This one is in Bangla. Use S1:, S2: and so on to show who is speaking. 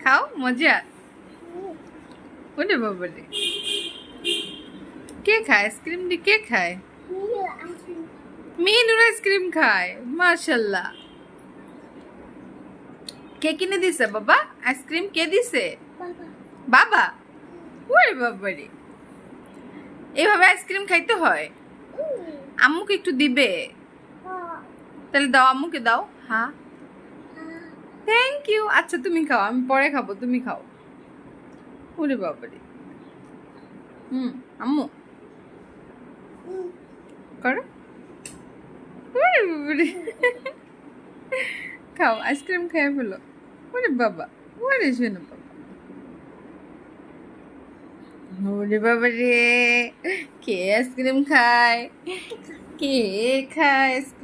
S1: খাও মজা। ওরে বাবা রে, কে খায় আইসক্রিম? কে খায়? মিনুর আইসক্রিম খায়, মাশাল্লাহ। কে কিনে দিছে বাবা আইসক্রিম? কে দিছে? বাবা। ওরে বাবা রে, এইভাবে আইসক্রিম খাইতে হয়? আম্মুকে একটু দিবে? তাহলে দাও, আম্মুকে দাও। হ্যাঁ, থ্যাংক ইউ। আচ্ছা তুমি খাও, আমি পরে খাবো, তুমি খাও। ওরে বাবা রে, আম্মু করো। ওরে বাবা রে, খাও আইসক্রিম খেয়ে ফেলো। ওরে বাবা, ওরে শোনো বাবা। ওরে বাবা রে, কে আইসক্রিম খায়? কে খায় আইসক্রিম?